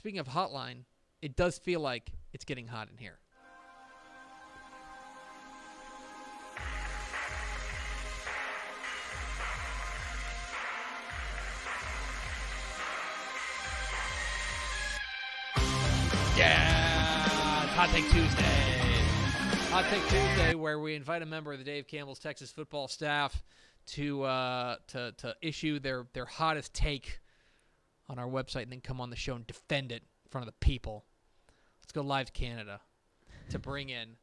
speaking of hotline, it does feel like it's getting hot in here. Yeah, it's Hot Take Tuesday. Hot Take Tuesday, where we invite a member of the Dave Campbell's Texas football staff to issue their hottest take on our website and then come on the show and defend it in front of the people. Let's go live to Canada to bring in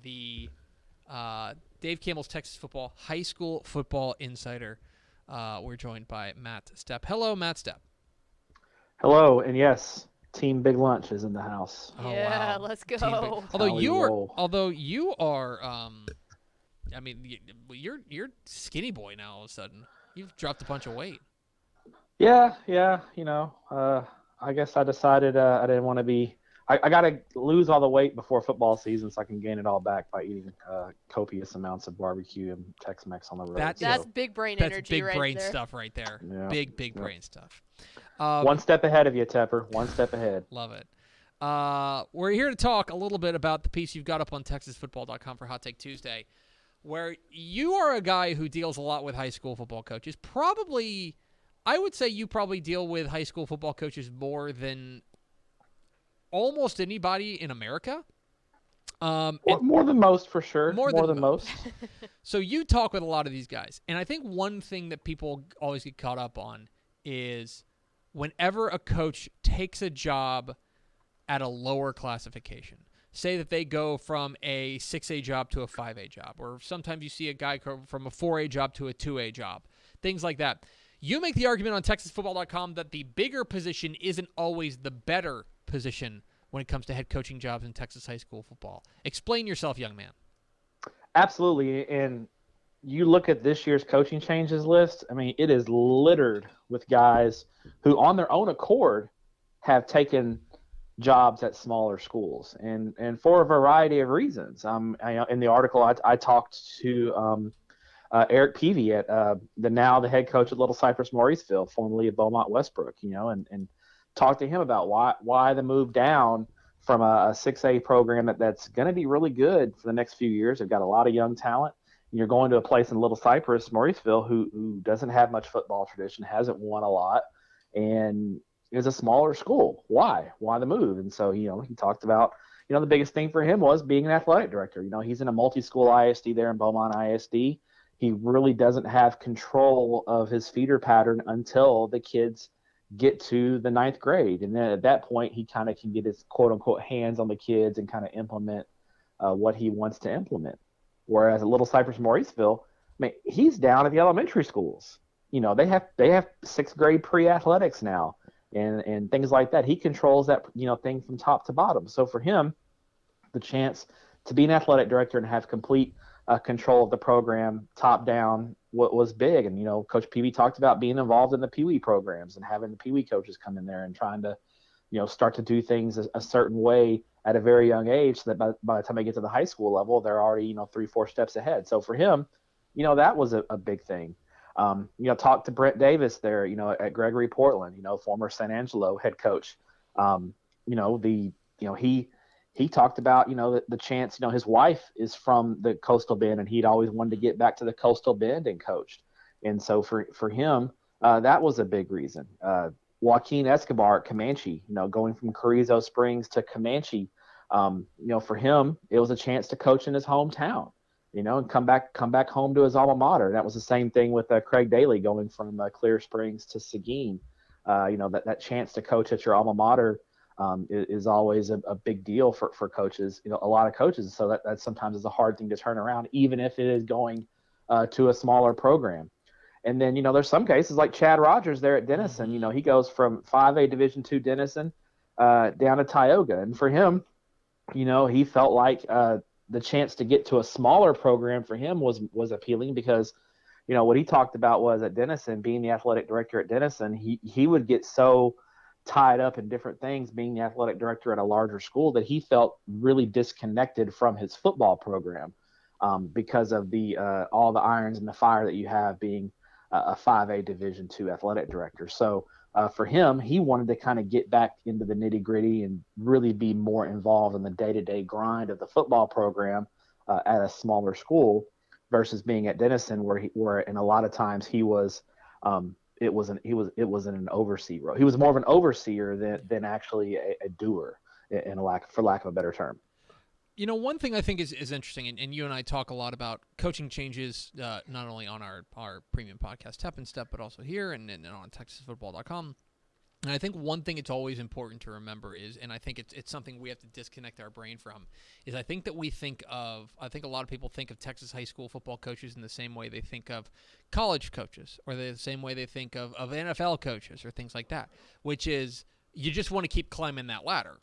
the Dave Campbell's Texas football high school football insider. We're joined by Matt Stepp. Hello, Matt Stepp. Hello, and yes, Team Big Lunch is in the house. Yeah, oh, wow. let's go. Although you are, I mean, you're skinny boy now. All of a sudden, you've dropped a bunch of weight. Yeah. You know, I guess I decided I didn't want to be. I got to lose all the weight before football season so I can gain it all back by eating copious amounts of barbecue and Tex-Mex on the road. That's big brain energy. That's big right brain there. stuff right there. Yeah. Big brain stuff. One step ahead of you, Tepper. One step ahead. Love it. We're here to talk a little bit about the piece you've got up on TexasFootball.com for Hot Take Tuesday, where you are a guy who deals a lot with high school football coaches. Probably, I would say you probably deal with high school football coaches more than almost anybody in America. More than most, for sure. More than most. So you talk with a lot of these guys. And I think one thing that people always get caught up on is whenever a coach takes a job at a lower classification, say that they go from a 6A job to a 5A job, or sometimes you see a guy go from a 4A job to a 2A job, things like that. You make the argument on TexasFootball.com that the bigger position isn't always the better position when it comes to head coaching jobs in Texas high school football. Explain yourself, young man. Absolutely. And you look at this year's coaching changes list, I mean, it is littered with guys who on their own accord have taken jobs at smaller schools, and for a variety of reasons. In the article, I talked to Eric Peavy at the head coach at Little Cypress Mauriceville, formerly of Beaumont Westbrook, and talked to him about why the move down from a 6A program that's going to be really good for the next few years. They've got a lot of young talent. And you're going to a place in Little Cypress, Mauriceville, who doesn't have much football tradition, hasn't won a lot, and is a smaller school. Why the move? And so, he talked about, the biggest thing for him was being an athletic director. He's in a multi-school ISD there in Beaumont ISD. He really doesn't have control of his feeder pattern until the kids get to the 9th grade. And then at that point, he kind of can get his quote unquote hands on the kids and kind of implement what he wants to implement. Whereas at Little Cypress Mauriceville, I mean, he's down at the elementary schools. They have 6th grade pre-athletics now and things like that. He controls that, thing from top to bottom. So for him, the chance to be an athletic director and have complete control of the program top down was big. And, Coach Peavy talked about being involved in the Pee Wee programs and having the Pee Wee coaches come in there and trying to, start to do things a certain way at a very young age, so that by the time they get to the high school level, they're already, 3-4 steps ahead. So for him, that was a big thing. Talked to Brent Davis there, at Gregory Portland, former San Angelo head coach. He talked about, the chance, his wife is from the Coastal Bend and he'd always wanted to get back to the Coastal Bend and coached. And so for him, that was a big reason. Joaquin Escobar at Comanche, going from Carrizo Springs to Comanche, for him, it was a chance to coach in his hometown, and come back home to his alma mater. And that was the same thing with Craig Daly going from Clear Springs to Seguin. That chance to coach at your alma mater is always a big deal for coaches, a lot of coaches. So that sometimes is a hard thing to turn around, even if it is going to a smaller program. And then, there's some cases like Chad Rogers there at Denison. He goes from 5A Division II Denison down to Tioga. And for him, he felt like the chance to get to a smaller program for him was appealing because, what he talked about was at Denison, being the athletic director at Denison, he would get so tied up in different things being the athletic director at a larger school that he felt really disconnected from his football program because of all the irons in the fire that you have being a 5A Division II athletic director. So for him, he wanted to kind of get back into the nitty gritty and really be more involved in the day-to-day grind of the football program at a smaller school versus being at Denison, where and a lot of times he was, it wasn't an overseer role. He was more of an overseer than actually a doer, for lack of a better term. One thing I think is interesting, and you and I talk a lot about coaching changes, not only on our premium podcast, Stepp and Stepp, but also here and on TexasFootball.com. And I think one thing it's always important to remember is, and I think it's something we have to disconnect our brain from, is I think a lot of people think of Texas high school football coaches in the same way they think of college coaches, or the same way they think of NFL coaches or things like that, which is you just want to keep climbing that ladder.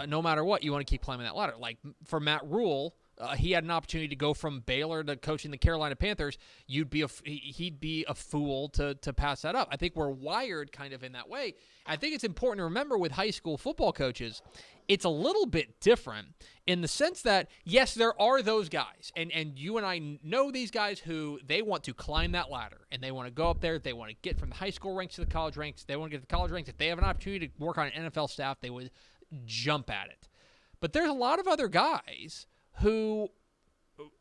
No matter what, you want to keep climbing that ladder. Like for Matt Rule, he had an opportunity to go from Baylor to coaching the Carolina Panthers. He'd be a fool to pass that up. I think we're wired kind of in that way. I think it's important to remember with high school football coaches, it's a little bit different in the sense that, yes, there are those guys, and you and I know these guys who they want to climb that ladder, and they want to go up there. They want to get from the high school ranks to the college ranks. They want to get to the college ranks. If they have an opportunity to work on an NFL staff, they would jump at it. But there's a lot of other guys who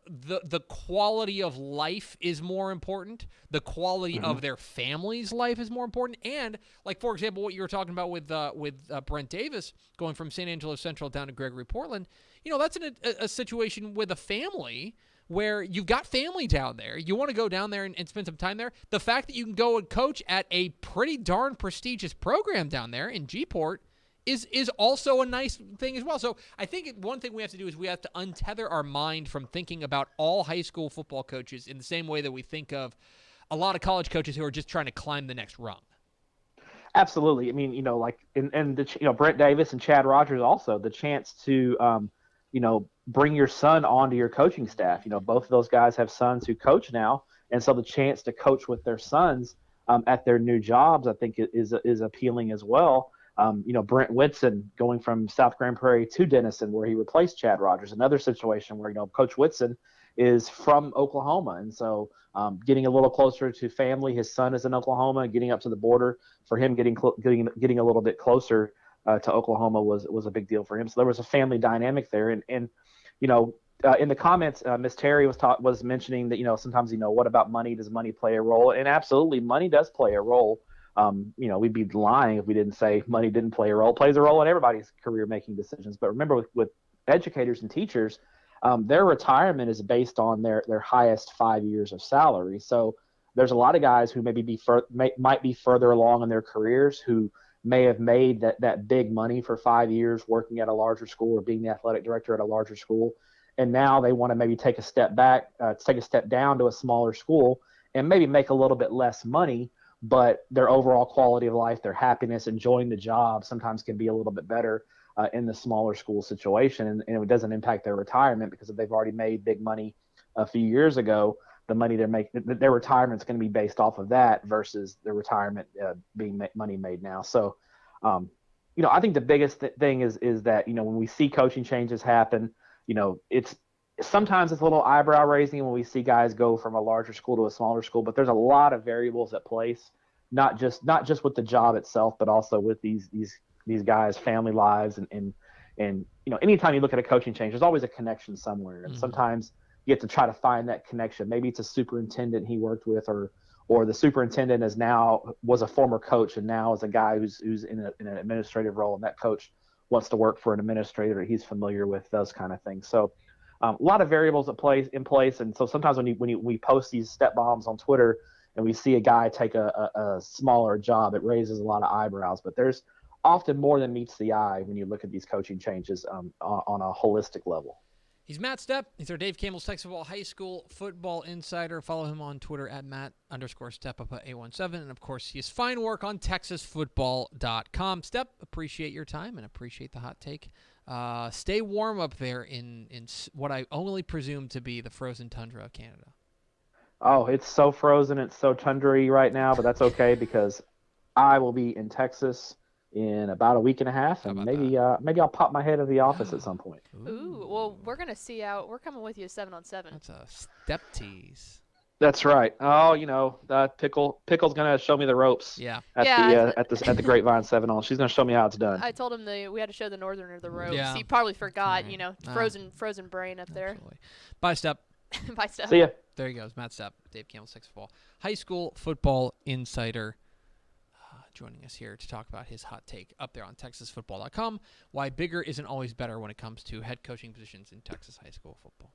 the quality of life is more important. The quality of their family's life is more important. And like, for example, what you were talking about with Brent Davis going from San Angelo Central down to Gregory Portland, that's a situation with a family where you've got family down there. You want to go down there and spend some time there. The fact that you can go and coach at a pretty darn prestigious program down there in G-Port is also a nice thing as well. So I think one thing we have to do is we have to untether our mind from thinking about all high school football coaches in the same way that we think of a lot of college coaches who are just trying to climb the next rung. Absolutely. I mean, Brent Davis and Chad Rogers also, the chance to, bring your son onto your coaching staff. Both of those guys have sons who coach now. And so the chance to coach with their sons at their new jobs, I think is appealing as well. Brent Whitson going from South Grand Prairie to Denison, where he replaced Chad Rogers, another situation where, Coach Whitson is from Oklahoma. And so getting a little closer to family, his son is in Oklahoma, getting up to the border for him, getting a little bit closer to Oklahoma was a big deal for him. So there was a family dynamic there. And in the comments, Miss Terry was mentioning that, sometimes, what about money? Does money play a role? And absolutely, money does play a role. We'd be lying if we didn't say money didn't play a role. It plays a role in everybody's career making decisions. But remember, with educators and teachers, their retirement is based on their highest 5 years of salary. So there's a lot of guys who might be further along in their careers who may have made that big money for 5 years working at a larger school or being the athletic director at a larger school. And now they want to maybe take a step down to a smaller school and maybe make a little bit less money, but their overall quality of life, their happiness, enjoying the job sometimes can be a little bit better in the smaller school situation. And it doesn't impact their retirement because if they've already made big money a few years ago, the money they're making, their retirement is going to be based off of that versus their retirement being money made now. So, I think the biggest thing is that, when we see coaching changes happen, sometimes it's a little eyebrow raising when we see guys go from a larger school to a smaller school, but there's a lot of variables at place, not just with the job itself, but also with these guys' family lives and anytime you look at a coaching change, there's always a connection somewhere. And sometimes you have to try to find that connection. Maybe it's a superintendent he worked with, or the superintendent was a former coach and now is a guy who's in an administrative role, and that coach wants to work for an administrator that he's familiar with, those kind of things. So a lot of variables in place, and so sometimes when we post these step bombs on Twitter and we see a guy take a smaller job, it raises a lot of eyebrows. But there's often more than meets the eye when you look at these coaching changes on a holistic level. He's Matt Stepp. He's our Dave Campbell's Texas Football High School Football Insider. Follow him on Twitter at Matt_SteppUp817. And, of course, his fine work on TexasFootball.com. Stepp, appreciate your time and appreciate the hot take. Stay warm up there in what I only presume to be the frozen tundra of Canada. Oh, it's so frozen. It's so tundra-y right now, but that's okay because I will be in Texas in about a week and a half, and maybe I'll pop my head in the office at some point. Ooh, well, we're gonna see out. We're coming with you 7-on-7. That's a Stepp tease. That's right. Oh, Pickle's gonna show me the ropes. Yeah. At Yeah, the Grapevine 7 on. She's gonna show me how it's done. I told him we had to show the Northerner the ropes. Yeah. He probably forgot, Right. frozen brain up there. Absolutely. Bye, Stepp. Bye, Stepp. See ya. There he goes. Matt Stepp, Dave Campbell, Six Football. High school football insider joining us here to talk about his hot take up there on TexasFootball.com. Why bigger isn't always better when it comes to head coaching positions in Texas high school football.